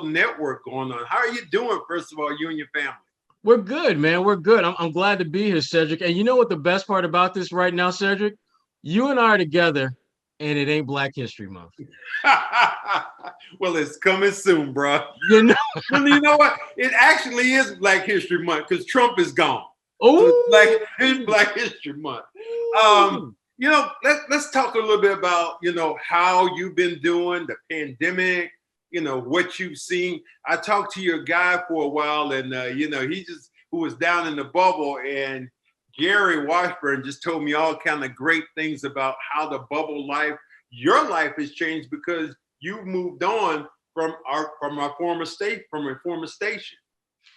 network going on. How are you doing, first of all, you and your family? We're good, man. We're good. I'm glad to be here, Cedric. And you know what the best part about this right now, Cedric? You and I are together, and it ain't Black History Month. Well, it's coming soon, bro. You know? Well, you know what? It actually is Black History Month because Trump is gone. Oh, so it's Black History Month. Let's talk a little bit about, how you've been doing, the pandemic, what you've seen. I talked to your guy for a while, and who was down in the bubble, and Gary Washburn just told me all kind of great things about how the bubble life, your life has changed because you've moved on from a former station.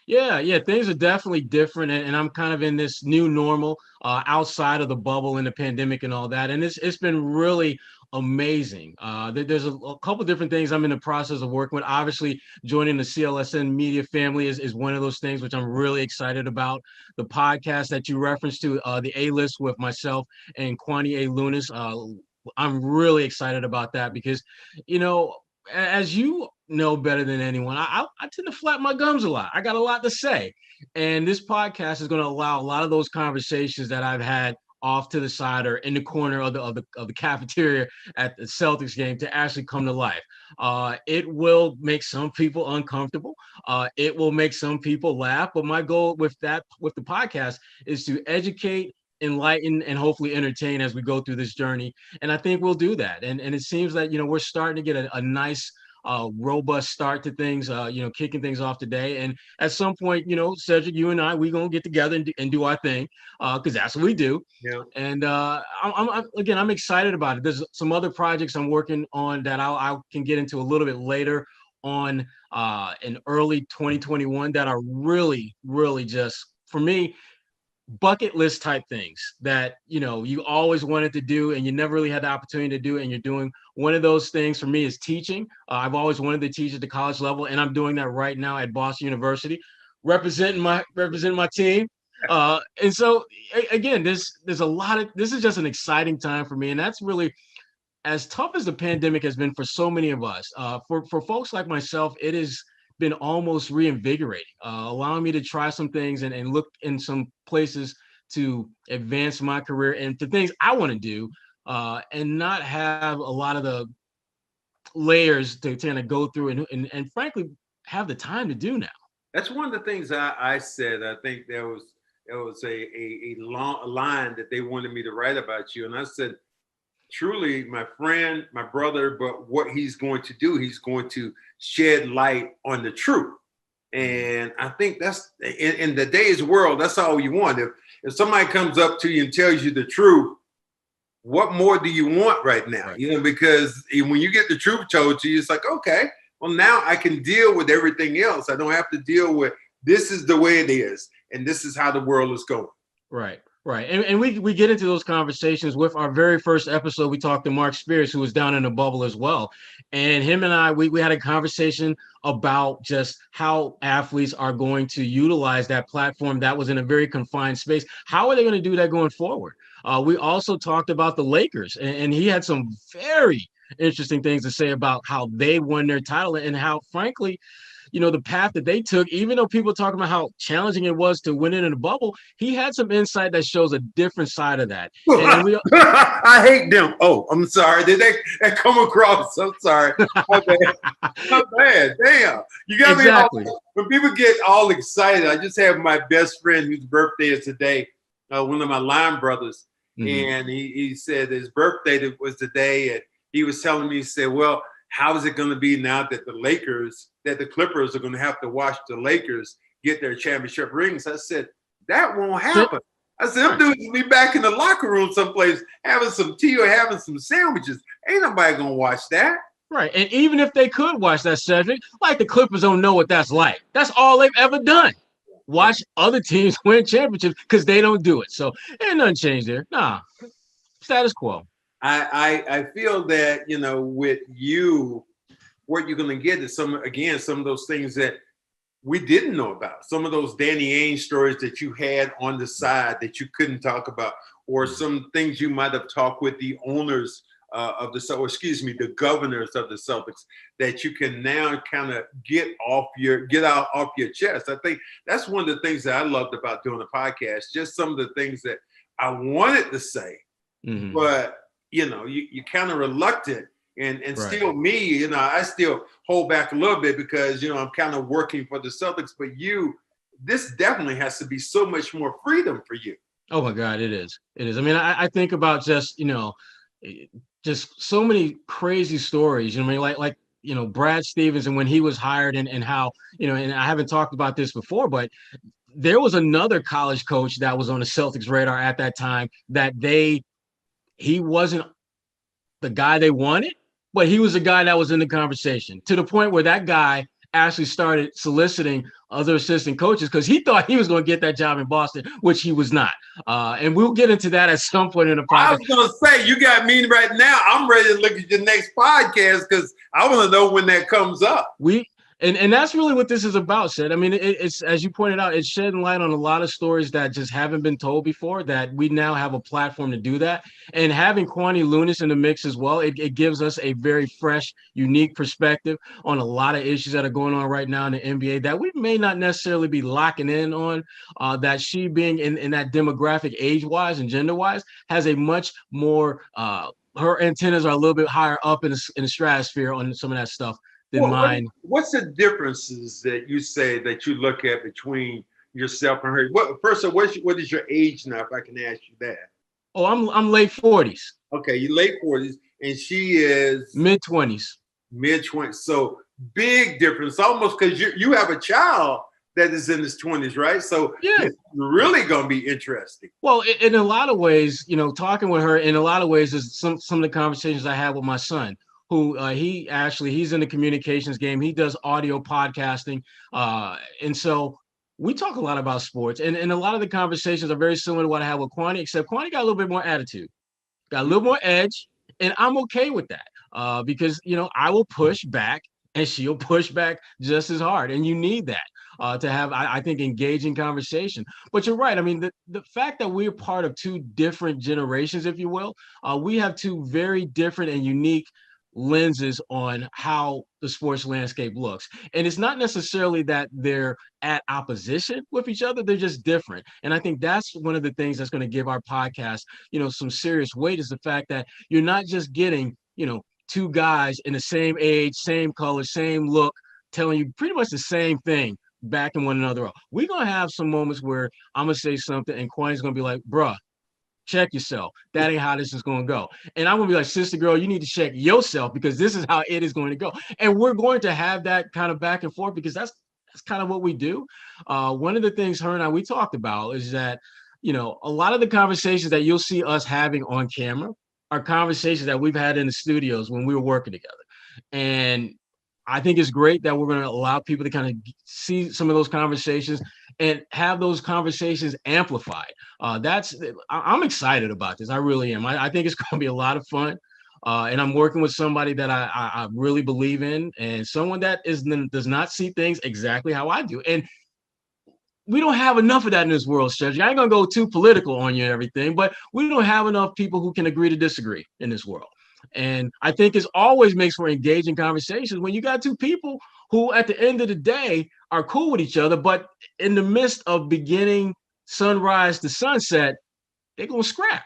Yeah, things are definitely different, and I'm kind of in this new normal outside of the bubble and the pandemic and all that, and it's been really amazing. There's a couple different things I'm in the process of working with. Obviously, joining the CLNS Media family is one of those things which I'm really excited about. The podcast that you referenced to, the A-List with myself and Kwani A. Lunis, I'm really excited about that because, as you know better than anyone, I tend to flap my gums a lot. I got a lot to say. And this podcast is going to allow a lot of those conversations that I've had off to the side or in the corner of the cafeteria at the Celtics game to actually come to life. It will make some people uncomfortable. It will make some people laugh. But my goal with the podcast is to educate, enlighten, and hopefully entertain as we go through this journey. And I think we'll do that. And it seems that, we're starting to get a nice robust start to things, kicking things off today. And at some point, Cedric, you and I, we're going to get together and do our thing because that's what we do. Yeah. And I'm excited about it. There's some other projects I'm working on that I can get into a little bit later on in early 2021 that are really, really just, for me, bucket list type things that you always wanted to do and you never really had the opportunity to do, and you're doing. One of those things for me is teaching. I've always wanted to teach at the college level, and I'm doing that right now at Boston University, representing my team. And so again, there's a lot of, this is just an exciting time for me, and that's really, as tough as the pandemic has been for so many of us, for folks like myself, it has been almost reinvigorating, allowing me to try some things and look in some places to advance my career and to things I want to do, and not have a lot of the layers to kind of go through and frankly have the time to do now. That's one of the things I said. I think there was a line that they wanted me to write about you, and I said, truly, my friend, my brother, but what he's going to do, he's going to shed light on the truth. And I think that's in today's world, that's all you want. If somebody comes up to you and tells you the truth, what more do you want right now? Right. Because when you get the truth told to you, it's like, okay, well, now I can deal with everything else. I don't have to deal with this is the way it is, and this is how the world is going. Right. And we get into those conversations. With our very first episode, we talked to Mark Spears, who was down in the bubble as well. And him and I, we had a conversation about just how athletes are going to utilize that platform that was in a very confined space. How are they going to do that going forward? We also talked about the Lakers, and he had some very interesting things to say about how they won their title and how, frankly, the path that they took, even though people talking about how challenging it was to win it in a bubble, he had some insight that shows a different side of that. And I hate them. Oh, I'm sorry. Did that come across? I'm sorry. My bad. Damn. You got exactly. me. When people get all excited, I just have my best friend whose birthday is today, one of my line brothers. Mm-hmm. And he said his birthday was today. And he was telling me, he said, well, how is it going to be now that the Clippers are going to have to watch the Lakers get their championship rings? I said, that won't happen. I said, them dudes will be back in the locker room someplace having some tea or having some sandwiches. Ain't nobody going to watch that. Right. And even if they could watch that, Cedric, like the Clippers don't know what that's like. That's all they've ever done. Watch other teams win championships because they don't do it. So ain't nothing changed there. Nah, status quo. I feel that, with you, what you're going to get is some of those things that we didn't know about. Some of those Danny Ainge stories that you had on the side that you couldn't talk about, or some things you might have talked with the owners of the, or excuse me, the governors of the Celtics, that you can now kind of get off your chest. I think that's one of the things that I loved about doing a podcast. Just some of the things that I wanted to say, but you're kind of reluctant, and right. Still me, I still hold back a little bit because I'm kind of working for the Celtics. But this definitely has to be so much more freedom for you. Oh my God, it is. It is. I mean, I think about just just so many crazy stories. I mean, like Brad Stevens, and when he was hired, and how and I haven't talked about this before, but there was another college coach that was on the Celtics radar at that time that he wasn't the guy they wanted, but he was the guy that was in the conversation, to the point where that guy actually started soliciting other assistant coaches because he thought he was going to get that job in Boston, which he was not. And we'll get into that at some point in the podcast. I was going to say, you got me right now. I'm ready to look at your next podcast because I want to know when that comes up. And that's really what this is about, Shed. I mean, it's, as you pointed out, it's shedding light on a lot of stories that just haven't been told before, that we now have a platform to do that. And having Kwani Lunis in the mix as well, it gives us a very fresh, unique perspective on a lot of issues that are going on right now in the NBA that we may not necessarily be locking in on, that she being in that demographic age-wise and gender-wise has a much more, her antennas are a little bit higher up in the stratosphere on some of that stuff. Mine. What's the differences that you say that you look at between yourself and her? First of all, what is your age now, if I can ask you that? Oh, I'm late 40s. Okay, you're late 40s, and she is mid 20s. Mid 20s. So big difference, almost, because you have a child that is in his 20s, right? So yeah, it's really going to be interesting. Well, in a lot of ways, talking with her, in a lot of ways, is some of the conversations I had with my son, who he's in the communications game. He does audio podcasting. And so we talk a lot about sports. And a lot of the conversations are very similar to what I had with Kwani, except Kwani got a little bit more attitude, got a little more edge. And I'm okay with that because, I will push back and she'll push back just as hard. And you need that to have, I think, engaging conversation. But you're right. I mean, the fact that we're part of two different generations, if you will, we have two very different and unique lenses on how the sports landscape looks. And it's not necessarily that they're at opposition with each other, they're just different. And I think that's one of the things that's going to give our podcast, some serious weight, is the fact that you're not just getting, two guys in the same age, same color, same look, telling you pretty much the same thing, backing one another up. We're going to have some moments where I'm going to say something and Kwani's going to be like, bruh, check yourself. That ain't how this is going to go. And I'm going to be like, sister girl, you need to check yourself because this is how it is going to go. And we're going to have that kind of back and forth because that's kind of what we do. One of the things her and we talked about is that, a lot of the conversations that you'll see us having on camera are conversations that we've had in the studios when we were working together. And I think it's great that we're going to allow people to kind of see some of those conversations and have those conversations amplified. I'm excited about this. I really am. I think it's going to be a lot of fun. And I'm working with somebody that I really believe in, and someone that does not see things exactly how I do. And we don't have enough of that in this world, Cedric. I ain't going to go too political on you and everything, but we don't have enough people who can agree to disagree in this world. And I think it always makes for engaging conversations when you got two people who at the end of the day are cool with each other, but in the midst of beginning sunrise to sunset, they're going to scrap.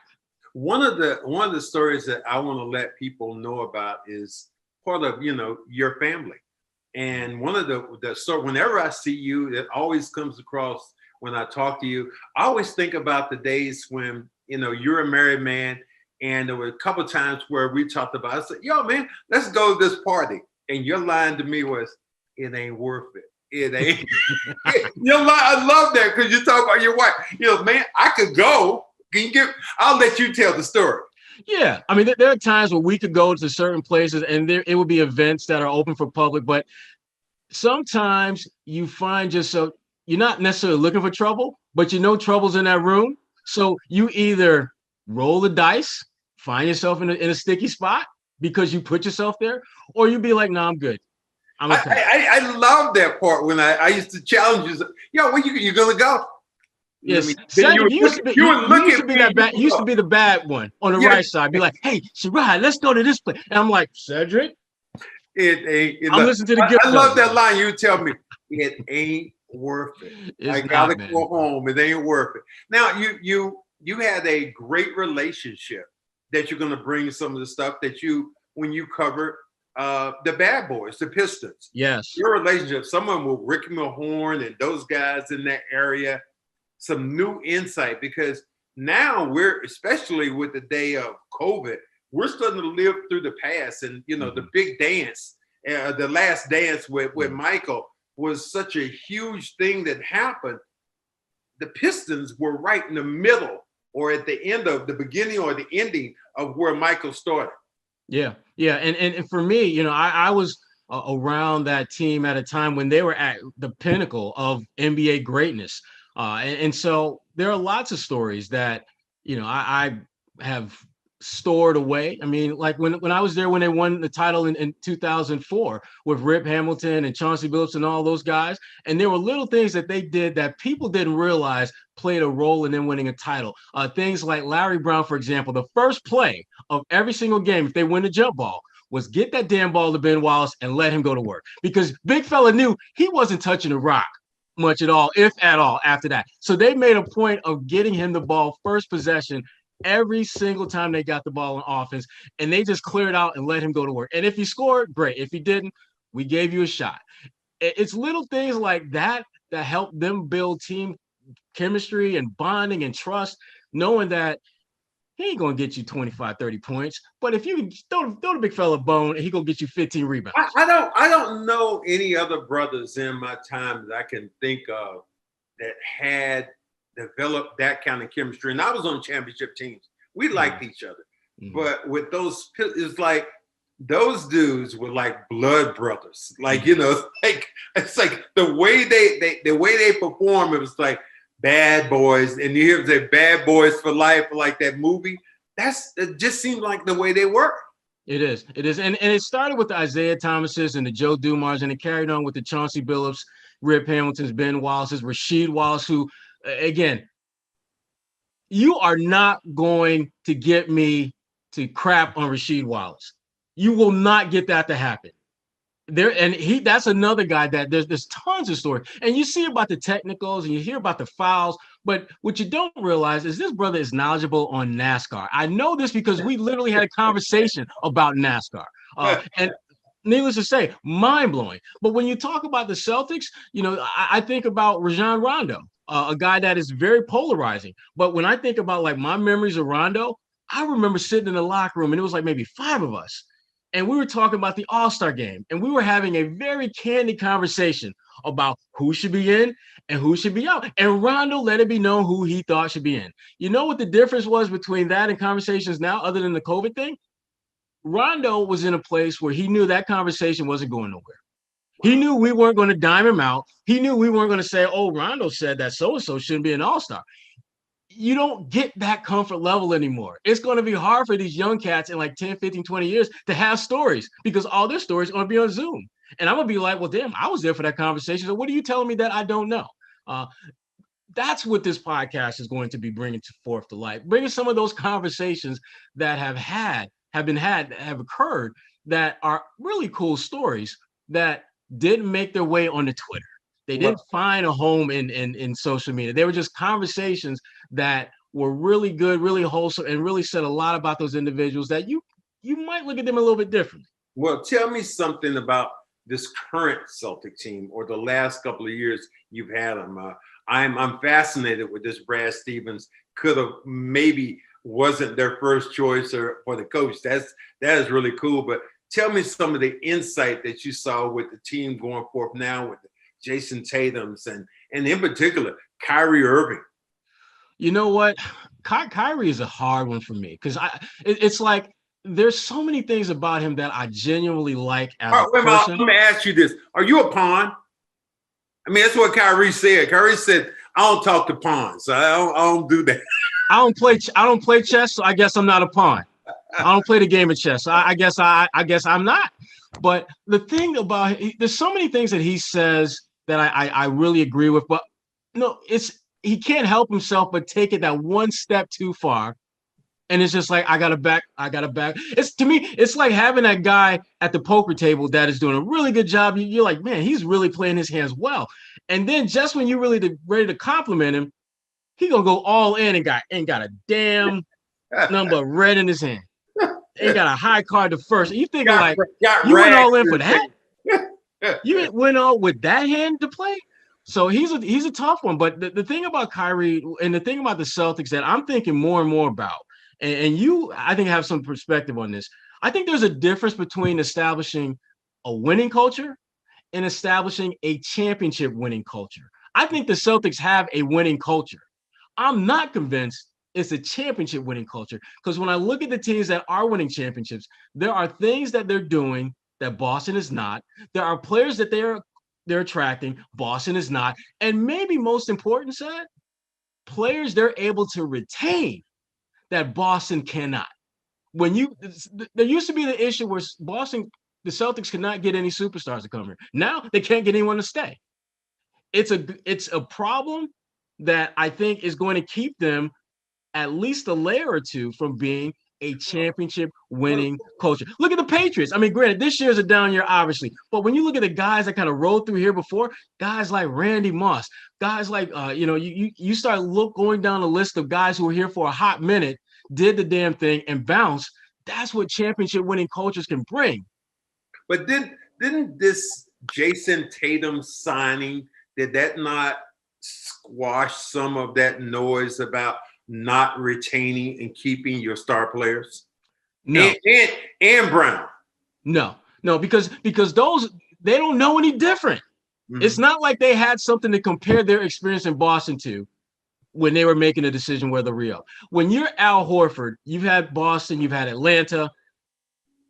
One of the stories that I want to let people know about is part of, your family. And one of the story, whenever I see you, it always comes across when I talk to you. I always think about the days when, you're a married man. And there were a couple of times where we talked about, I said, yo, man, let's go to this party. And your line to me was, it ain't worth it. It ain't. I love that because you talk about your wife. Man, I could go. I'll let you tell the story. Yeah. I mean, there are times where we could go to certain places and it would be events that are open for public. But sometimes you find yourself, you're not necessarily looking for trouble, but trouble's in that room. So you either roll the dice, find yourself in a sticky spot because you put yourself there, or you be like, no, I'm good. I'm okay. I love that part when I used to challenge you. Yo, where you going to go? Yes, Then Cedric used to be. you You, would you look used at to be me. that bad. Used to be the bad one on the Yeah. right side. Be like, hey, Sherrod, let's go to this place. And I'm like, Cedric, I'm Look, listening to the good. I love that line. You tell me it ain't worth it. It's I gotta not, go home. It ain't worth it. Now you had a great relationship that you're gonna bring some of the stuff that when you covered the Bad Boys, the Pistons. Yes. Your relationship, someone with Ricky Mahorn and those guys in that area, some new insight, because now we're, especially with the day of COVID, we're starting to live through the past. And, the big dance, the last dance with Michael was such a huge thing that happened. The Pistons were right in the middle or at the end of the beginning or the ending of where Michael started. Yeah. And for me, I was around that team at a time when they were at the pinnacle of NBA greatness. And so there are lots of stories that, I have stored away. I mean, like when I was there, when they won the title in 2004 with Rip Hamilton and Chauncey Billups and all those guys. And there were little things that they did that people didn't realize played a role in them winning a title. Things like Larry Brown, for example, the first play of every single game, if they win the jump ball, was get that damn ball to Ben Wallace and let him go to work. Because big fella knew he wasn't touching the rock much at all, if at all, after that. So they made a point of getting him the ball first possession every single time they got the ball on offense, and they just cleared out and let him go to work. And if he scored, great. If he didn't, we gave you a shot. It's little things like that that help them build team chemistry and bonding and trust, knowing that he ain't going to get you 25, 30 points. But if you throw the big fella a bone, he going to get you 15 rebounds. I don't know any other brothers in my time that I can think of that had developed that kind of chemistry. And I was on championship teams. We liked each other. But with those, it's like those dudes were like blood brothers. Like, it's like the way they perform, it was like Bad Boys. And you hear them say Bad Boys for life, like that movie. It just seemed like the way they were. It is. And it started with the Isaiah Thomases and the Joe Dumars, and it carried on with the Chauncey Billups, Rip Hamiltons, Ben Wallace's, Rasheed Wallace, who, again, you are not going to get me to crap on Rasheed Wallace. You will not get that to happen. That's another guy that there's tons of stories. And you see about the technicals and you hear about the fouls, but what you don't realize is this brother is knowledgeable on NASCAR. I know this because we literally had a conversation about NASCAR. And needless to say, mind-blowing. But when you talk about the Celtics, I think about Rajon Rondo, a guy that is very polarizing. But when I think about like my memories of Rondo, I remember sitting in the locker room and it was like maybe 5 of us. And we were talking about the All-Star game, and we were having a very candid conversation about who should be in and who should be out. And Rondo let it be known who he thought should be in. You know what the difference was between that and conversations now, other than the COVID thing? Rondo was in a place where he knew that conversation wasn't going nowhere. He knew we weren't going to dime him out. He knew we weren't going to say, oh, Rondo said that so-and-so shouldn't be an All-Star. You don't get that comfort level anymore. It's going to be hard for these young cats in like 10, 15, 20 years to have stories because all their stories are going to be on Zoom. And I'm going to be like, well, damn, I was there for that conversation. So what are you telling me that I don't know? That's what this podcast is going to be bringing forth to light, bringing some of those conversations that have occurred that are really cool stories that didn't make their way onto Twitter. They didn't find a home in social media. They were just conversations that were really good, really wholesome, and really said a lot about those individuals that you might look at them a little bit differently. Well, tell me something about this current Celtic team or the last couple of years you've had them. I'm fascinated with this Brad Stevens. Could have maybe wasn't their first choice or for the coach. That is really cool. But tell me some of the insight that you saw with the team going forth now with Jason Tatum's and in particular Kyrie Irving. You know what? Kyrie is a hard one for me because it's like there's so many things about him that I genuinely like as a person. Let me ask you this. Are you a pawn? I mean, that's what Kyrie said. Kyrie said, I don't talk to pawns. So I don't do that. I don't play chess, so I guess I'm not a pawn. I don't play the game of chess. So I guess I'm not. But the thing about there's so many things that he says that I really agree with. But no, he can't help himself but take it that one step too far. And it's just like, I got to back. It's, to me, it's like having that guy at the poker table that is doing a really good job. You're like, man, he's really playing his hands well. And then just when you're really ready to compliment him, he gonna go all in and ain't got a damn number of red in his hand. Ain't got a high card to first. You thinking you went all in for that? You went all with that hand to play? So he's a tough one. But the thing about Kyrie and the thing about the Celtics that I'm thinking more and more about, and you, I think, have some perspective on this. I think there's a difference between establishing a winning culture and establishing a championship winning culture. I think the Celtics have a winning culture. I'm not convinced it's a championship winning culture, because when I look at the teams that are winning championships, there are things that they're doing that Boston is not. There are players that they're attracting, Boston is not. And maybe most important, Seth, players they're able to retain that Boston cannot. There used to be the issue where the Celtics could not get any superstars to come here. Now they can't get anyone to stay. It's a problem that I think is going to keep them at least a layer or two from being a championship winning culture. Look at the Patriots. I mean, granted, this year's a down year, obviously, but when you look at the guys that kind of rolled through here before, guys like Randy Moss, guys like you start going down the list of guys who were here for a hot minute, did the damn thing and bounced. That's what championship winning cultures can bring. But didn't this Jason Tatum signing, did that not squash some of that noise about not retaining and keeping your star players? No. And Brown. No, because those, they don't know any different. Mm-hmm. It's not like they had something to compare their experience in Boston to when they were making a decision whether to re-up. When you're Al Horford, you've had Boston, you've had Atlanta.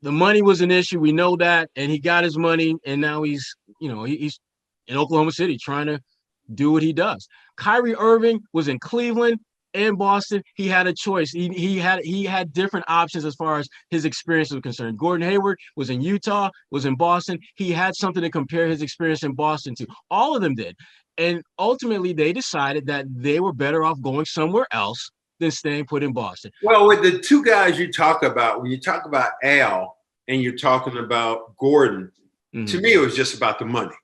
The money was an issue. We know that. And he got his money. And now he's in Oklahoma City trying to do what he does. Kyrie Irving was in Cleveland and Boston. He had a choice. He had different options as far as his experience was concerned. Gordon Hayward was in Utah, was in Boston. He had something to compare his experience in Boston to. All of them did. And ultimately, they decided that they were better off going somewhere else than staying put in Boston. Well, with the two guys you talk about, when you talk about Al and you're talking about Gordon, to me, it was just about the money.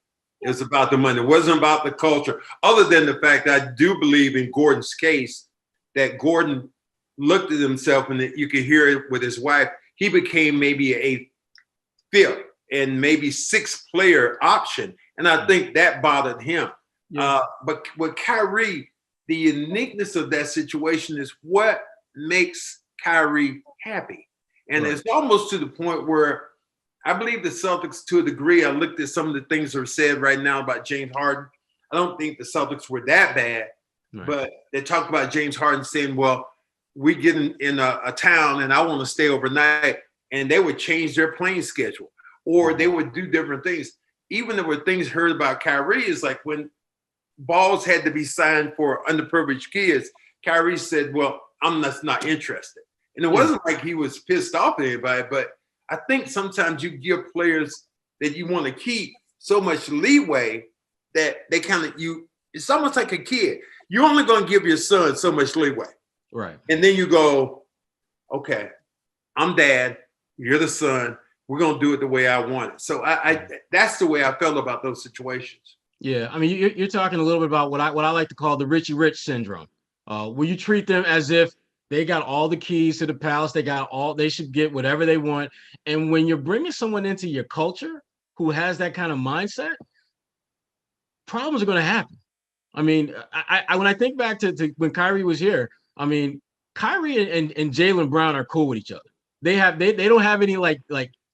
It was about the money. It wasn't about the culture, other than the fact that I do believe in Gordon's case that Gordon looked at himself, and that you could hear it with his wife. He became maybe a fifth and maybe sixth player option. And I think that bothered him. Yeah. But with Kyrie, the uniqueness of that situation is what makes Kyrie happy. And It's almost to the point where I believe the Celtics, to a degree, I looked at some of the things that are said right now about James Harden. I don't think the Celtics were that bad, but they talked about James Harden saying, well, we get in a town and I want to stay overnight, and they would change their plane schedule, or they would do different things. Even there were things heard about Kyrie is like when balls had to be signed for underprivileged kids, Kyrie said, well, I'm just not interested. And it wasn't like he was pissed off at anybody, but I think sometimes you give players that you want to keep so much leeway that they it's almost like a kid. You're only going to give your son so much leeway. Right. And then you go, okay, I'm dad, you're the son, we're going to do it the way I want it. So I that's the way I felt about those situations. Yeah, I mean, you're talking a little bit about what I like to call the Richie Rich syndrome, where you treat them as if they got all the keys to the palace, they should get whatever they want. And when you're bringing someone into your culture who has that kind of mindset, problems are going to happen. I mean, I when I think back to when Kyrie was here, I mean, Kyrie and Jaylen Brown are cool with each other. They don't have any like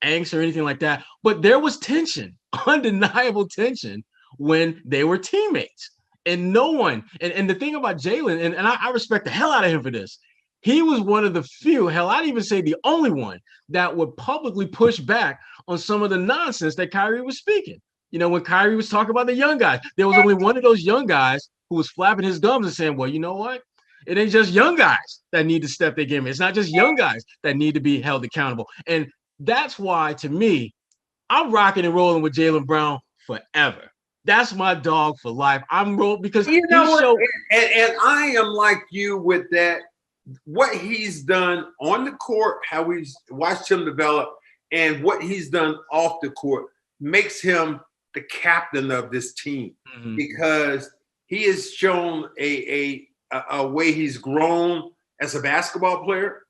angst or anything like that. But there was tension, undeniable tension, when they were teammates. And no one, and the thing about Jaylen, and I respect the hell out of him for this, he was one of the few, hell, I'd even say the only one, that would publicly push back on some of the nonsense that Kyrie was speaking. You know, when Kyrie was talking about the young guys, there was only one of those young guys who was flapping his gums and saying, well, you know what? It ain't just young guys that need to step their game. It's not just young guys that need to be held accountable. And that's why, to me, I'm rocking and rolling with Jaylen Brown forever. That's my dog for life. I'm roll because You know he what? showed. And I am like you with that. What he's done on the court, how we've watched him develop, and what he's done off the court makes him the captain of this team because he has shown a way he's grown as a basketball player,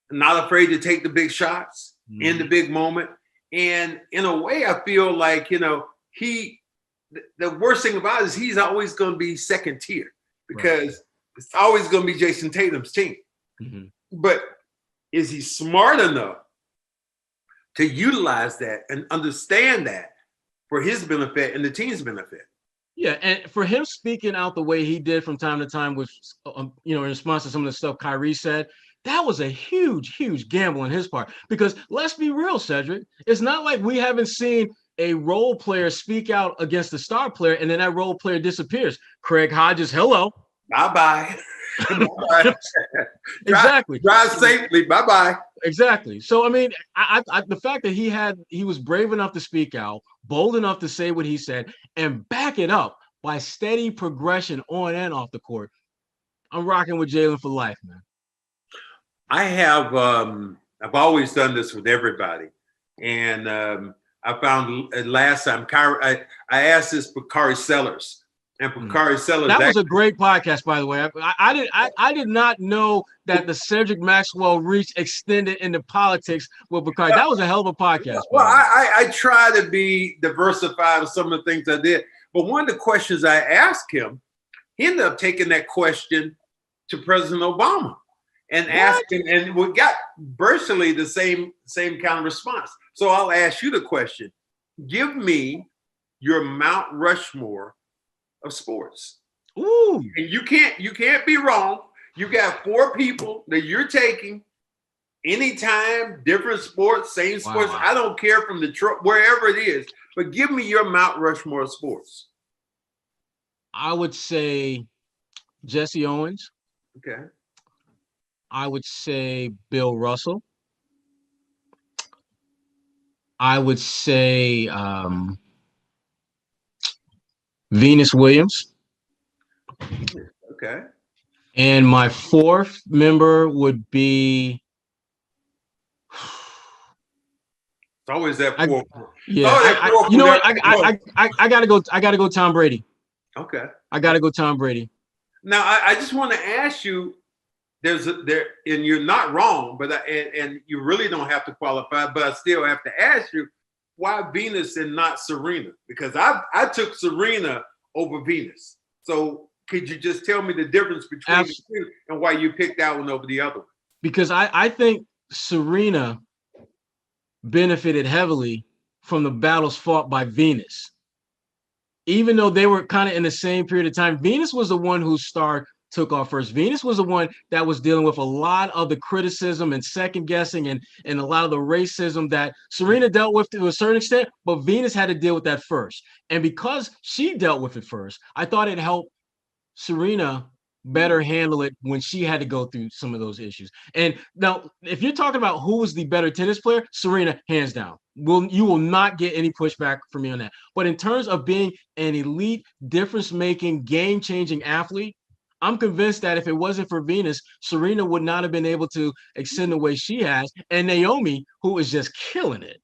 not afraid to take the big shots in the big moment. And in a way, I feel like, you know, the worst thing about it is he's always going to be second tier because it's always going to be Jason Tatum's team. But is he smart enough to utilize that and understand that for his benefit and the team's benefit? Yeah, and for him speaking out the way he did from time to time with, in response to some of the stuff Kyrie said, that was a huge, huge gamble on his part. Because let's be real, Cedric, it's not like we haven't seen a role player speak out against the star player and then that role player disappears. Craig Hodges, hello. Bye-bye. Bye-bye. Exactly. Drive safely. Bye-bye. Exactly. So, I mean, I the fact that he was brave enough to speak out, bold enough to say what he said, and back it up by steady progression on and off the court. I'm rocking with Jalen for life, man. I have, I've always done this with everybody. And I found last time, I asked this for Kari Sellers. And for Kari Sellers, that was a great podcast, by the way. I did not know that the Cedric Maxwell reach extended into politics with Bakari. That was a hell of a podcast. Well, I try to be diversified with some of the things I did. But one of the questions I asked him, he ended up taking that question to President Obama and asking, and we got virtually the same kind of response. So I'll ask you the question. Give me your Mount Rushmore of sports. Ooh. And you can't be wrong. You got 4 people that you're taking anytime, different sports, same sports. Wow. I don't care from Detroit, wherever it is, but give me your Mount Rushmore of sports. I would say Jesse Owens. Okay. I would say Bill Russell. I would say Venus Williams. Okay. And my 4th member would be. It's always that 4. You know what? I gotta go. I gotta go. Tom Brady. Okay. I gotta go. Tom Brady. Now I just want to ask you. And you're not wrong, but and you really don't have to qualify. But I still have to ask you, why Venus and not Serena? Because I took Serena over Venus. So could you just tell me the difference between the two and why you picked that one over the other one? Because I think Serena benefited heavily from the battles fought by Venus. Even though they were kind of in the same period of time, Venus was the one whose star took off first. Venus was the one that was dealing with a lot of the criticism and second guessing and a lot of the racism that Serena dealt with to a certain extent, but Venus had to deal with that first. And because she dealt with it first, I thought it helped Serena better handle it when she had to go through some of those issues. And now, if you're talking about who was the better tennis player, Serena, hands down. You will not get any pushback from me on that. But in terms of being an elite, difference-making, game-changing athlete, I'm convinced that if it wasn't for Venus, Serena would not have been able to extend the way she has. And Naomi, who is just killing it,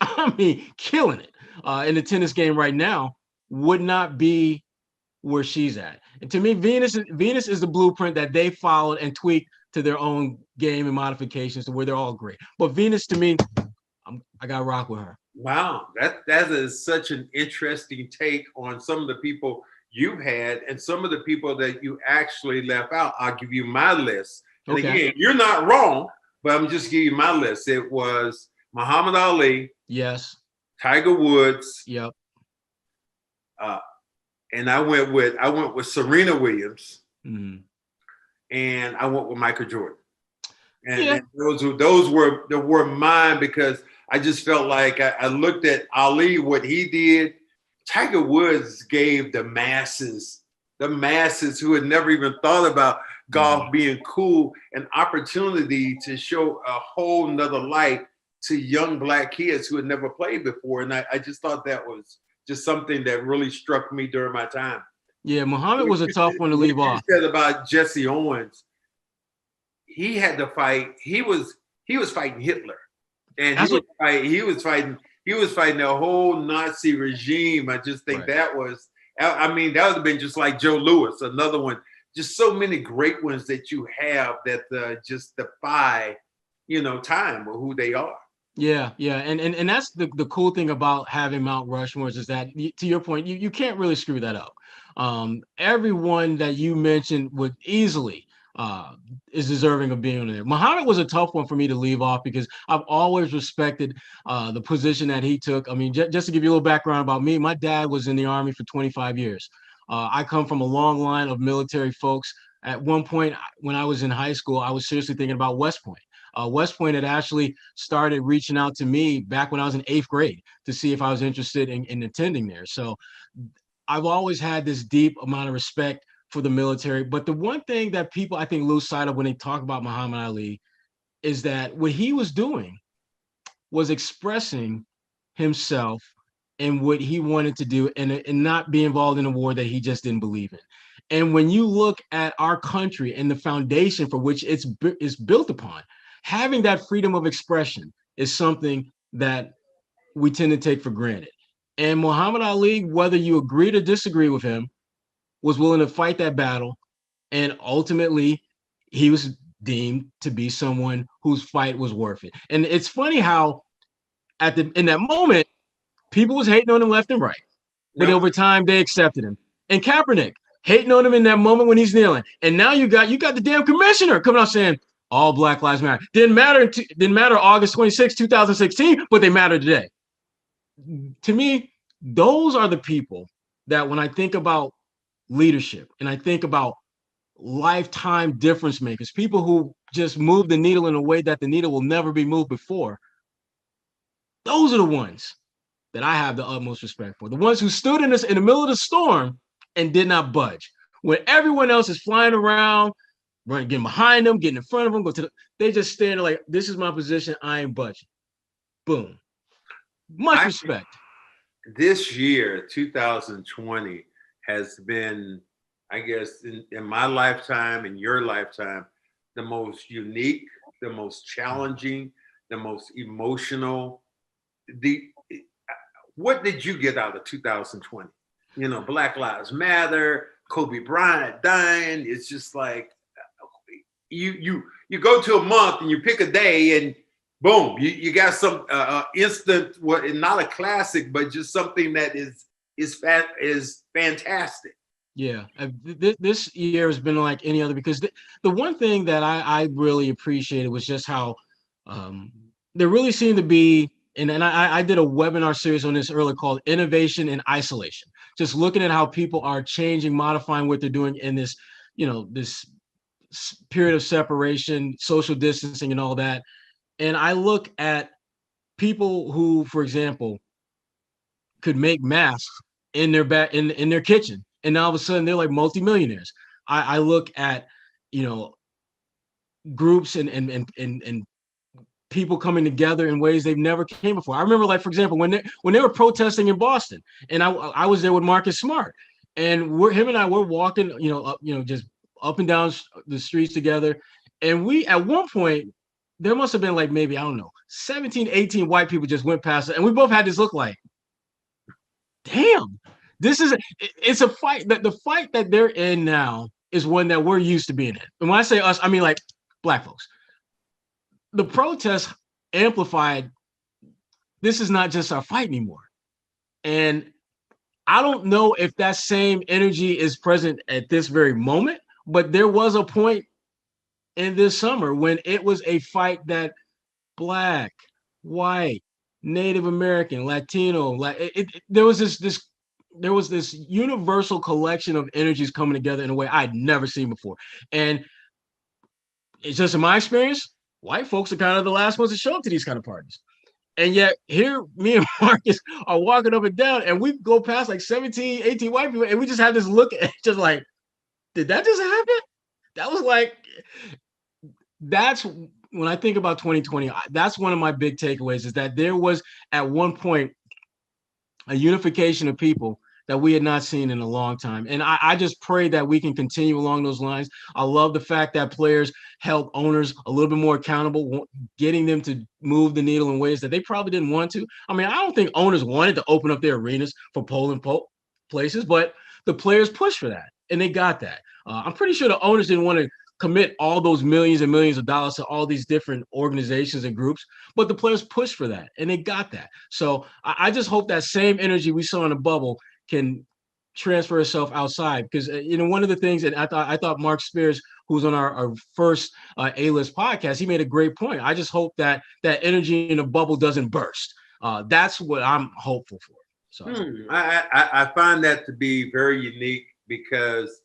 I mean, killing it in the tennis game right now, would not be where she's at. And to me, Venus is the blueprint that they followed and tweaked to their own game and modifications to where they're all great. But Venus, to me, I got to rock with her. Wow, that is such an interesting take on some of the people you've had and some of the people that you actually left out. I'll give you my list. And again, you're not wrong, but I'm just giving you my list. It was Muhammad Ali. Yes. Tiger Woods. Yep. And I went with Serena Williams. Mm-hmm. And I went with Michael Jordan. And those were mine because I just felt like I looked at Ali, what he did. Tiger Woods gave the masses who had never even thought about golf being cool, an opportunity to show a whole nother light to young Black kids who had never played before. And I just thought that was just something that really struck me during my time. Yeah, Muhammad was a tough one to leave off. You said about Jesse Owens, he had to fight. He was fighting Hitler, and he was fighting the whole Nazi regime. I just think that was. I mean, that would have been just like Joe Louis, another one. Just so many great ones that you have that just defy, time or who they are. Yeah, and that's the cool thing about having Mount Rushmore is that, to your point, you can't really screw that up. Everyone that you mentioned would easily is deserving of being there. Muhammad was a tough one for me to leave off because I've always respected the position that he took. I mean, just to give you a little background about me, my dad was in the Army for 25 years. I come from a long line of military folks. At one point, when I was in high school, I was seriously thinking about West Point. West Point had actually started reaching out to me back when I was in 8th grade to see if I was interested in attending there. So I've always had this deep amount of respect for the military. But the one thing that people, I think, lose sight of when they talk about Muhammad Ali is that what he was doing was expressing himself and what he wanted to do and not be involved in a war that he just didn't believe in. And when you look at our country and the foundation for which it's built upon, having that freedom of expression is something that we tend to take for granted. And Muhammad Ali, whether you agree or disagree with him, was willing to fight that battle. And ultimately, he was deemed to be someone whose fight was worth it. And it's funny how in that moment, people was hating on him left and right. But over time, they accepted him. And Kaepernick, hating on him in that moment when he's kneeling. And now you got the damn commissioner coming out saying, all Black Lives Matter. Didn't matter August 26, 2016, but they matter today. To me, those are the people that when I think about leadership and I think about lifetime difference makers, people who just move the needle in a way that the needle will never be moved before, those are the ones that I have the utmost respect for. The ones who stood in the middle of the storm and did not budge. When everyone else is flying around, getting behind them, getting in front of them, they just stand like, this is my position, I ain't budging. Boom. Much respect. This year, 2020, has been, I guess, in my lifetime, in your lifetime, the most unique, the most challenging, the most emotional. What did you get out of 2020? Black Lives Matter, Kobe Bryant dying. It's just like, you go to a month and you pick a day and boom, you got some instant, not a classic, but just something that is fantastic. Yeah, this year has been like any other because the one thing that I really appreciated was just how there really seemed to be, and I did a webinar series on this earlier called Innovation in Isolation, just looking at how people are changing, modifying what they're doing in this, this period of separation, social distancing and all that. And I look at people who, for example, could make masks in their kitchen. And all of a sudden they're like multimillionaires. I look at, groups and people coming together in ways they've never came before. I remember, like, for example, when they were protesting in Boston, and I was there with Marcus Smart, and him and I were walking, just up and down the streets together. And we, at one point, there must have been like maybe, I don't know, 17, 18 white people just went past it. And we both had this look like, damn, it's a fight. That the fight that they're in now is one that we're used to being in. And when I say us, I mean like Black folks. The protests amplified, this is not just our fight anymore. And I don't know if that same energy is present at this very moment, but there was a point in this summer when it was a fight that Black, white, Native American, Latino, there was this universal collection of energies coming together in a way I'd never seen before. And it's just in my experience, white folks are kind of the last ones to show up to these kind of parties. And yet here, me and Marcus are walking up and down, and we go past like 17, 18 white people, and we just have this look at just like, did that just happen? That was like, that's when I think about 2020, that's one of my big takeaways is that there was at one point a unification of people that we had not seen in a long time. And I just pray that we can continue along those lines. I love the fact that players held owners a little bit more accountable, getting them to move the needle in ways that they probably didn't want to. I mean, I don't think owners wanted to open up their arenas for polling places, but the players pushed for that, and they got that. I'm pretty sure the owners didn't want to commit all those millions and millions of dollars to all these different organizations and groups, but the players pushed for that, and they got that. So I just hope that same energy we saw in the bubble can transfer itself outside, because one of the things that I thought Mark Spears, who's on our first A-list podcast, he made a great point. I just hope that that energy in the bubble doesn't burst. That's what I'm hopeful for. So I find that to be very unique, because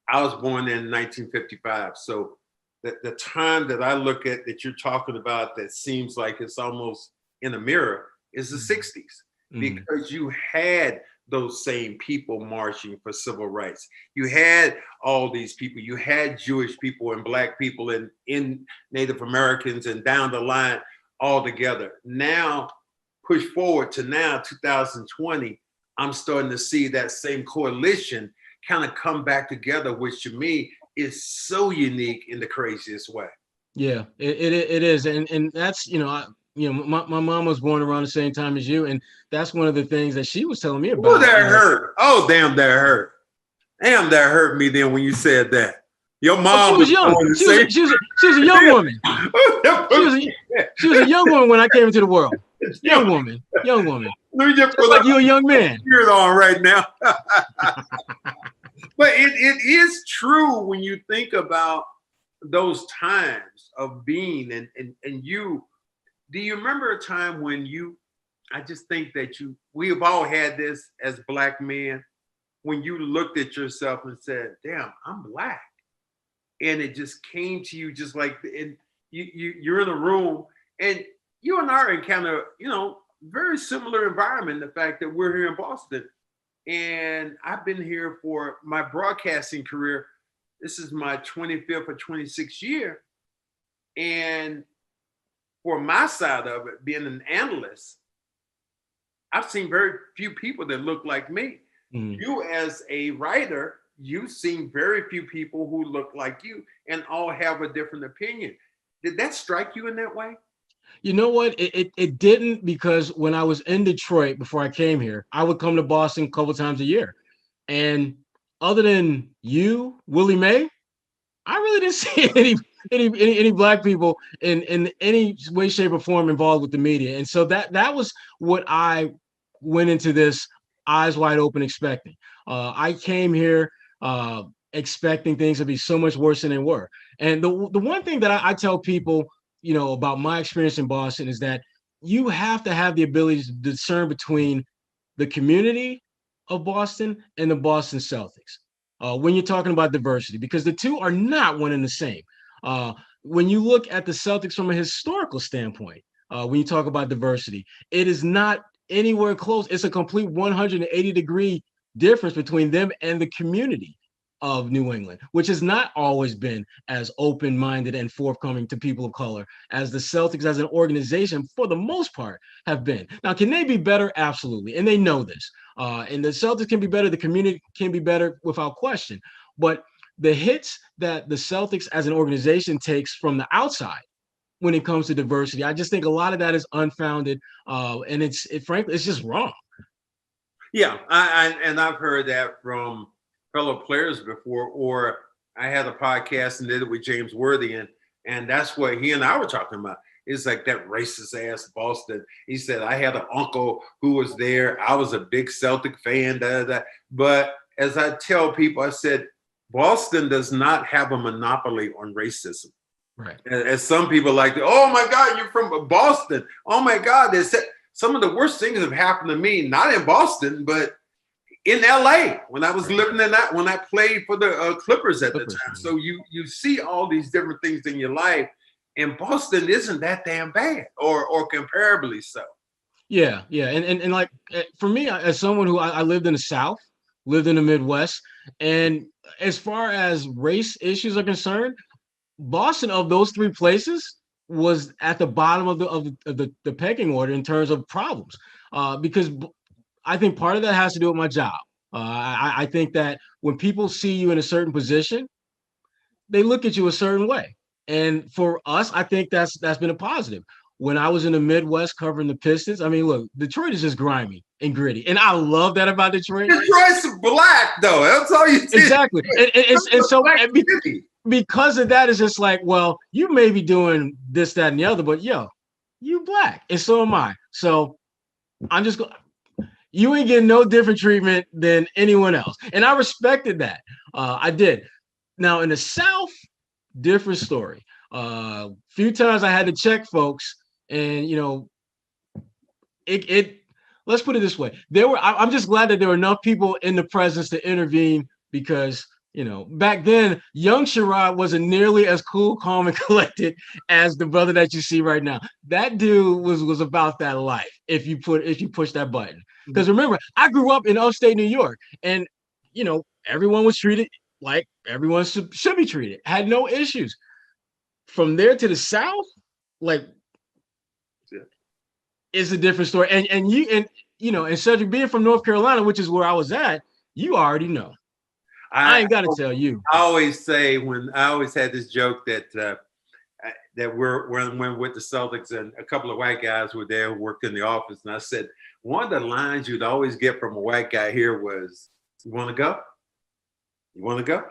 I was born in 1955. So the time that I look at that you're talking about that seems like it's almost in a mirror is the 60s, because you had those same people marching for civil rights. You had all these people. You had Jewish people and Black people and in Native Americans and down the line all together. Now, push forward to now, 2020, I'm starting to see that same coalition kind of come back together, which to me is so unique in the craziest way. Yeah, it is. And that's, my mom was born around the same time as you, and that's one of the things that she was telling me about. Oh, that hurt. Oh, damn, that hurt. Damn, that hurt me then when you said that. Your mom was young. She was a young woman. She was a young woman when I came into the world. Young woman. Let me just put like you a young man. You're on right now. But it is true when you think about those times of being and you. Do you remember a time when I just think that we have all had this as Black men, when you looked at yourself and said, damn, I'm Black. And it just came to you just like, and you're in a room, and you and I are in kind of, very similar environment. The fact that we're here in Boston, and I've been here for my broadcasting career. This is my 25th or 26th year. And for my side of it, being an analyst, I've seen very few people that look like me. You as a writer, you've seen very few people who look like you and all have a different opinion. Did that strike you in that way? You know what? It didn't, because when I was in Detroit before I came here, I would come to Boston a couple times a year. And other than you, Willie May, I really didn't see any Black people in any way, shape, or form involved with the media. And so that was what I went into this eyes wide open expecting. I came here expecting things to be so much worse than they were. And the one thing that I tell people, about my experience in Boston, is that you have to have the ability to discern between the community of Boston and the Boston Celtics when you're talking about diversity, because the two are not one and the same. When you look at the Celtics from a historical standpoint, when you talk about diversity, it is not anywhere close. It's a complete 180-degree difference between them and the community of New England, which has not always been as open-minded and forthcoming to people of color as the Celtics as an organization, for the most part, have been. Now, can they be better? Absolutely. And they know this. And the Celtics can be better. The community can be better without question. But the hits that the Celtics as an organization takes from the outside when it comes to diversity, I just think a lot of that is unfounded. And frankly, it's just wrong. Yeah, I've heard that from fellow players before, or I had a podcast and did it with James Worthy, and that's what he and I were talking about. It's like that racist ass Boston. He said, I had an uncle who was there. I was a big Celtic fan, but as I tell people, I said, Boston does not have a monopoly on racism. Right. As some people like, oh my God, you're from Boston. Oh my God, some of the worst things have happened to me, not in Boston, but in LA, when I was living in that, when I played for the Clippers at the time. So you see all these different things in your life, and Boston isn't that damn bad, or comparably so. Yeah. And like, for me, as someone who I lived in the South, lived in the Midwest, and as far as race issues are concerned, Boston, of those three places, was at the bottom of the pecking order in terms of problems, because I think part of that has to do with my job. I think that when people see you in a certain position, they look at you a certain way. And for us, I think that's been a positive. When I was in the Midwest covering the Pistons, I mean, look, Detroit is just grimy and gritty. And I love that about Detroit. Detroit's black, though. That's all you see. Exactly. And so because of that, it's just like, well, you may be doing this, that, and the other, but yo, you black. And so am I. So I'm just going, you ain't getting no different treatment than anyone else. And I respected that. I did. Now in the South, different story. Few times I had to check folks, and you know, it let's put it this way. I'm just glad that there were enough people in the presence to intervene, because you know, back then, young Sherrod wasn't nearly as cool, calm, and collected as the brother that you see right now. That dude was about that life. If you push that button, because remember, I grew up in upstate New York, and you know, everyone was treated like everyone should be treated. Had no issues. From there to the South, like, it's a different story. And you know, and Cedric being from North Carolina, which is where I was at, you already know. I ain't got to tell you. I always say, I always had this joke that we're with the Celtics, and a couple of white guys were there who worked in the office, and I said, one of the lines you'd always get from a white guy here was, "You want to go? You want to go?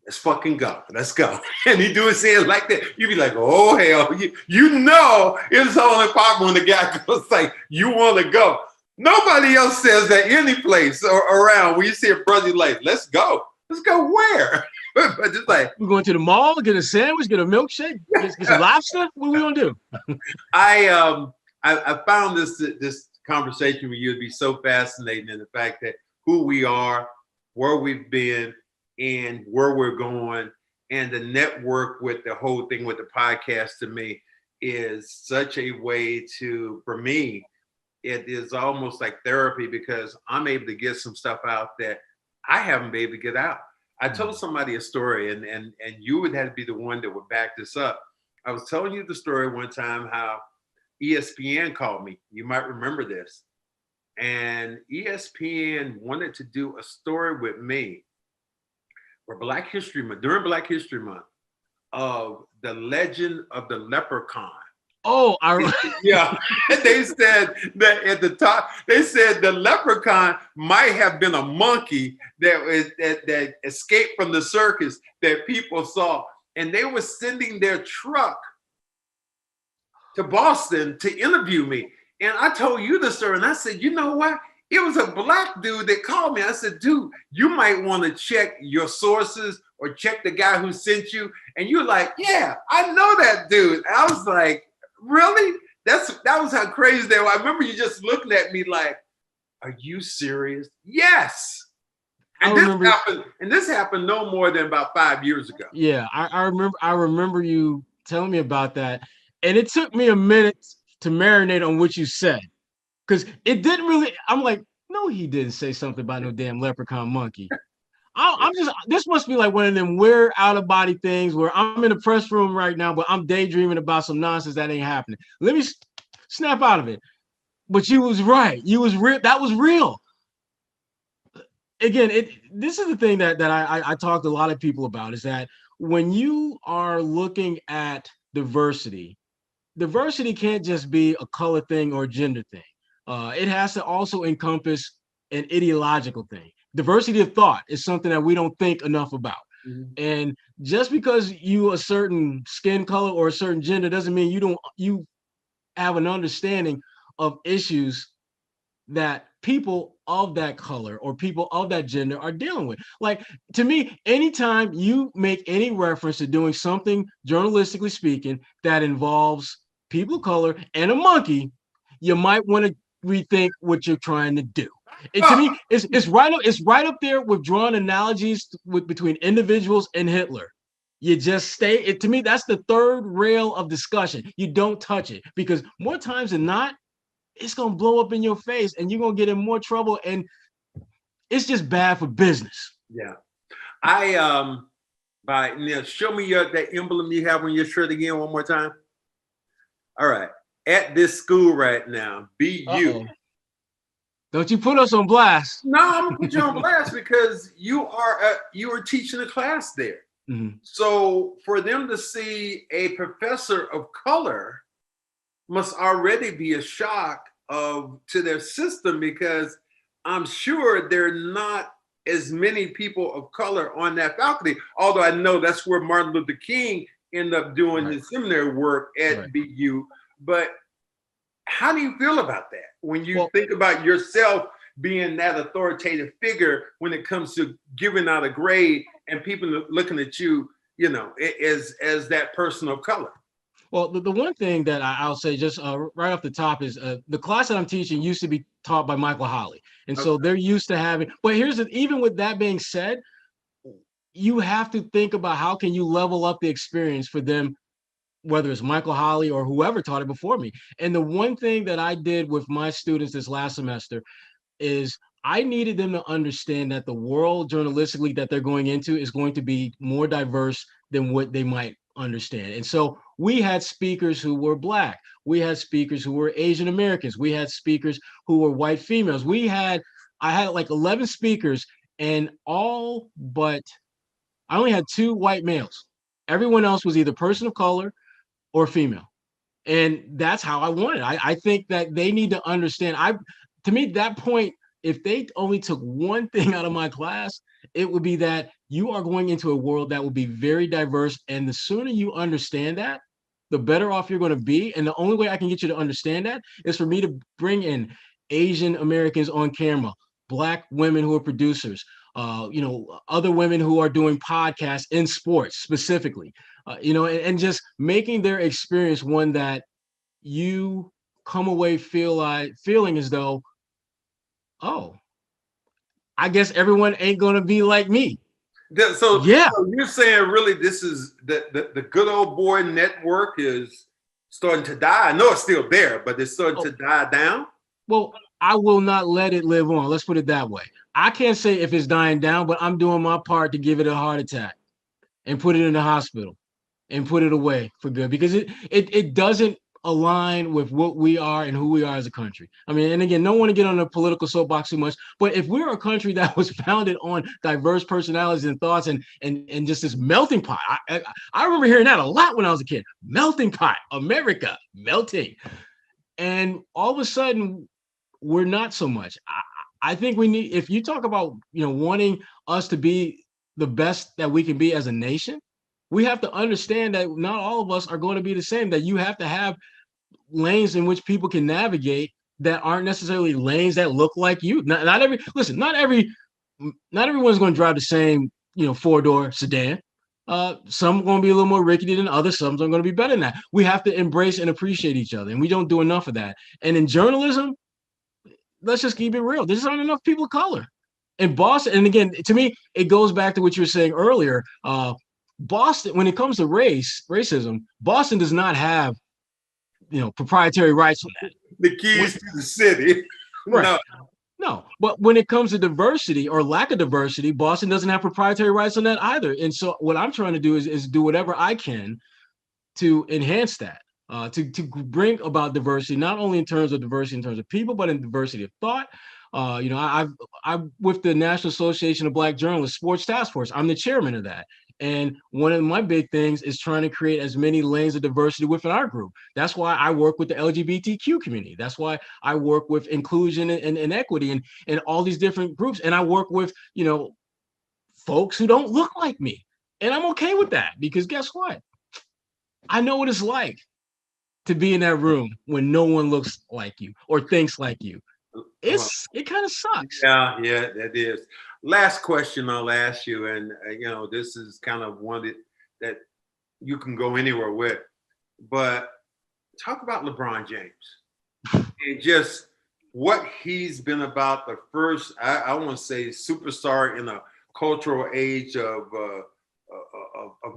Let's fucking go. Let's go." And he do his hands like that. You'd be like, oh, hell. You know it's only popular when the guy goes like, "You want to go." Nobody else says that any place around where you see a brother like, "Let's go." Let's go where? But just like, we're going to the mall, get a sandwich, get a milkshake, get some lobster. What are we going to do? I found this conversation with you to be so fascinating, in the fact that who we are, where we've been, and where we're going, and the network with the whole thing with the podcast, to me, is such a way to, for me, it is almost like therapy, because I'm able to get some stuff out that I haven't been able to get out. I told somebody a story, and you would have to be the one that would back this up. I was telling you the story one time how ESPN called me. You might remember this. And ESPN wanted to do a story with me for Black History Month, during Black History Month, of the legend of the leprechaun. Oh, yeah. They said that at the top, they said the leprechaun might have been a monkey that escaped from the circus that people saw. And they were sending their truck to Boston to interview me. And I told you the story, and I said, you know what? It was a Black dude that called me. I said, dude, you might want to check your sources or check the guy who sent you. And you're like, yeah, I know that dude. And I was like, really? That was how crazy they were. I remember you just looking at me like, are you serious? Yes. And this happened no more than about 5 years ago. Yeah, I remember you telling me about that. And it took me a minute to marinate on what you said. Because it didn't really, I'm like, no, he didn't say something about no damn leprechaun monkey. This must be like one of them weird out of body things where I'm in the press room right now, but I'm daydreaming about some nonsense that ain't happening. Let me snap out of it. But you was right. You was real. That was real. Again, this is the thing that I talk to a lot of people about, is that when you are looking at diversity can't just be a color thing or a gender thing. It has to also encompass an ideological thing. Diversity of thought is something that we don't think enough about. Mm-hmm. And just because you a certain skin color or a certain gender doesn't mean you have an understanding of issues that people of that color or people of that gender are dealing with. Like, to me, anytime you make any reference to doing something, journalistically speaking, that involves people of color and a monkey, you might want to rethink what you're trying to do. To me, it's right up there with drawing analogies between individuals and Hitler. You just stay. To me, that's the third rail of discussion. You don't touch it, because more times than not, it's gonna blow up in your face, and you're gonna get in more trouble, and it's just bad for business. Yeah, show me that emblem you have on your shirt again one more time. All right, at this school right now, BU. Don't you put us on blast. No, I'm gonna put you on blast because you are teaching a class there. Mm-hmm. So for them to see a professor of color must already be a shock to their system, because I'm sure there are not as many people of color on that faculty. Although I know that's where Martin Luther King ended up doing his seminary work at BU. But how do you feel about that when you think about yourself being that authoritative figure when it comes to giving out a grade and people looking at you, you know, as that person of color? Well, the one thing that I'll say just right off the top is the class that I'm teaching used to be taught by Michael Holley. And so they're used to having, but even with that being said, you have to think about how can you level up the experience for them, whether it's Michael Holley or whoever taught it before me. And the one thing that I did with my students this last semester is I needed them to understand that the world journalistically that they're going into is going to be more diverse than what they might understand. And so we had speakers who were Black. We had speakers who were Asian Americans. We had speakers who were white females. I had like 11 speakers, and all but I only had 2 white males. Everyone else was either person of color or female. And that's how I want it. I think that they need to understand. To me, that point, if they only took one thing out of my class, it would be that you are going into a world that will be very diverse. And the sooner you understand that, the better off you're going to be. And the only way I can get you to understand that is for me to bring in Asian Americans on camera, Black women who are producers, other women who are doing podcasts in sports specifically, and just making their experience one that you come away feeling as though, oh, I guess everyone ain't going to be like me. So you're saying really this is the good old boy network is starting to die. I know it's still there, but it's starting to die down. Well, I will not let it live on. Let's put it that way. I can't say if it's dying down, but I'm doing my part to give it a heart attack and put it in the hospital and put it away for good, because it doesn't align with what we are and who we are as a country. I mean, and again, don't want to get on the political soapbox too much, but if we're a country that was founded on diverse personalities and thoughts and just this melting pot, I remember hearing that a lot when I was a kid. Melting pot, America, melting. And all of a sudden, we're not so much. I think we need, if you talk about, wanting us to be the best that we can be as a nation, we have to understand that not all of us are going to be the same, that you have to have lanes in which people can navigate that aren't necessarily lanes that look like you. Not everyone's going to drive the same, 4-door sedan. Some are going to be a little more rickety than others. Some are going to be better than that. We have to embrace and appreciate each other, and we don't do enough of that. And in journalism, let's just keep it real. There's not enough people of color in Boston. And again, to me, it goes back to what you were saying earlier. Boston, when it comes to racism, Boston does not have, proprietary rights on that. The keys to the city. Right. No, but when it comes to diversity or lack of diversity, Boston doesn't have proprietary rights on that either. And so what I'm trying to do is do whatever I can to enhance that, to bring about diversity, not only in terms of people, but in diversity of thought. I'm with the National Association of Black Journalists Sports Task Force. I'm the chairman of that. And one of my big things is trying to create as many lanes of diversity within our group. That's why I work with the LGBTQ community. That's why I work with inclusion and equity and all these different groups. And I work with, folks who don't look like me. And I'm okay with that, because guess what? I know what it's like to be in that room when no one looks like you or thinks like you. It kind of sucks. Yeah, that is. Last question I'll ask you, and this is kind of one that you can go anywhere with, but talk about LeBron James and just what he's been about. The first, I want to say, superstar in a cultural age of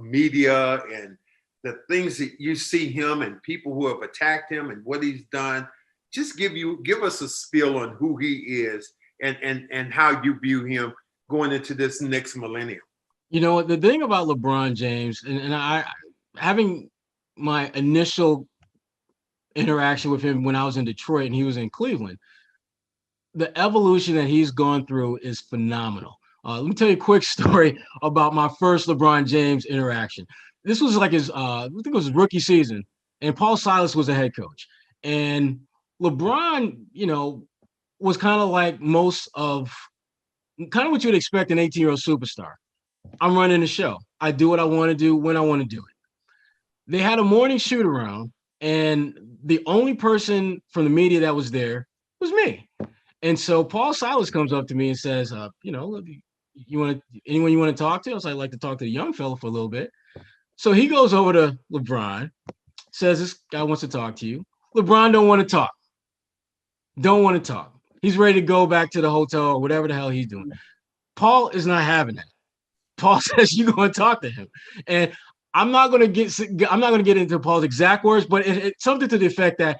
media, and the things that you see him and people who have attacked him and what he's done. Just give us a spiel on who he is and how you view him going into this next millennium. The thing about LeBron James, and I, having my initial interaction with him when I was in Detroit and he was in Cleveland, the evolution that he's gone through is phenomenal. Let me tell you a quick story about my first LeBron James interaction. This was like his, I think it was his rookie season, and Paul Silas was the head coach. And LeBron, was kind of like kind of what you'd expect an 18-year-old superstar. I'm running the show. I do what I want to do when I want to do it. They had a morning shoot around, and the only person from the media that was there was me. And so Paul Silas comes up to me and says, anyone you want to talk to? I was like, I'd like to talk to the young fella for a little bit. So he goes over to LeBron, says, this guy wants to talk to you. LeBron don't want to talk. Don't want to talk. He's ready to go back to the hotel or whatever the hell he's doing. Paul is not having that. Paul says, you're going to talk to him. And I'm not going to get into Paul's exact words, but it's something to the effect that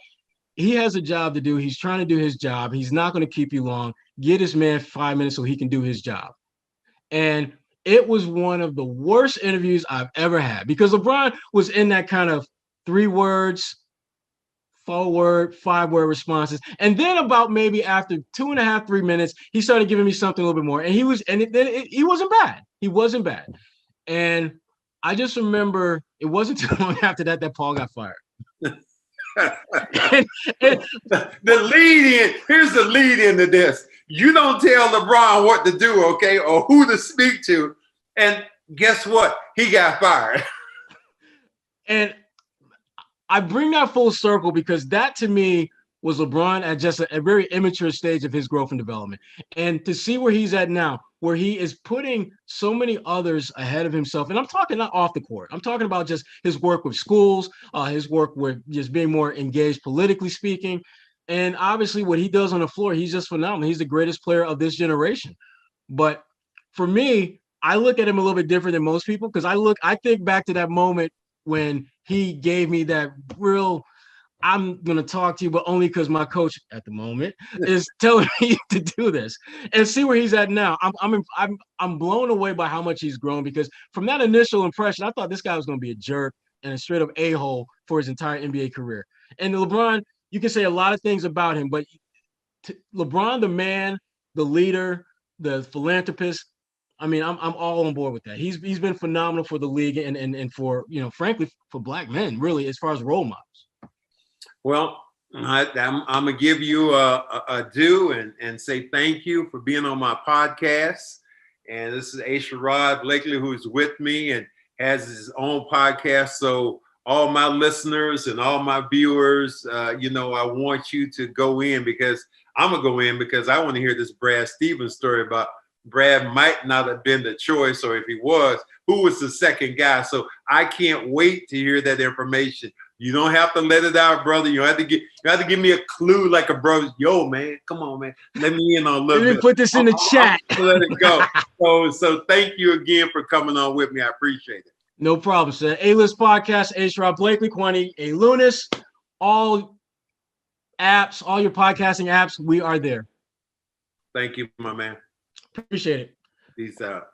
he has a job to do. He's trying to do his job. He's not going to keep you long. Get this man 5 minutes so he can do his job. And it was one of the worst interviews I've ever had because LeBron was in that kind of 3 words, 4-word, 5-word responses. And then about maybe after 2.5, 3 minutes, he started giving me something a little bit more. And he wasn't bad. He wasn't bad. And I just remember it wasn't too long after that Paul got fired. The lead in, here's the lead into this. You don't tell LeBron what to do, okay, or who to speak to. And guess what? He got fired. And I bring that full circle because that to me was LeBron at just a very immature stage of his growth and development. And to see where he's at now, where he is putting so many others ahead of himself. And I'm talking not off the court. I'm talking about just his work with schools, his work with just being more engaged politically speaking. And obviously what he does on the floor, he's just phenomenal. He's the greatest player of this generation. But for me, I look at him a little bit different than most people because I think back to that moment when he gave me that real, I'm going to talk to you, but only because my coach at the moment is telling me to do this, and see where he's at now. I'm blown away by how much he's grown because from that initial impression, I thought this guy was going to be a jerk and a straight up a-hole for his entire NBA career. And LeBron, you can say a lot of things about him, but LeBron, the man, the leader, the philanthropist, I mean, I'm all on board with that. He's been phenomenal for the league and for, frankly, for Black men, really, as far as role models. Well, I'm going to give you a due and say thank you for being on my podcast. And this is Sherrod Blakely, who's with me and has his own podcast. So all my listeners and all my viewers, I want you to go in because I'm going to go in because I want to hear this Brad Stevens story about Brad might not have been the choice, or if he was, who was the second guy? So I can't wait to hear that information. You don't have to let it out, brother. You have to give me a clue like a brother. Yo, man, come on, man. Let me in on a little bit. Let me put this in the chat. Let it go. So thank you again for coming on with me. I appreciate it. No problem, sir. A-List Podcast, Sherrod Blakely, Kwani A. Lunis, all apps, all your podcasting apps, we are there. Thank you, my man. Appreciate it. Peace out.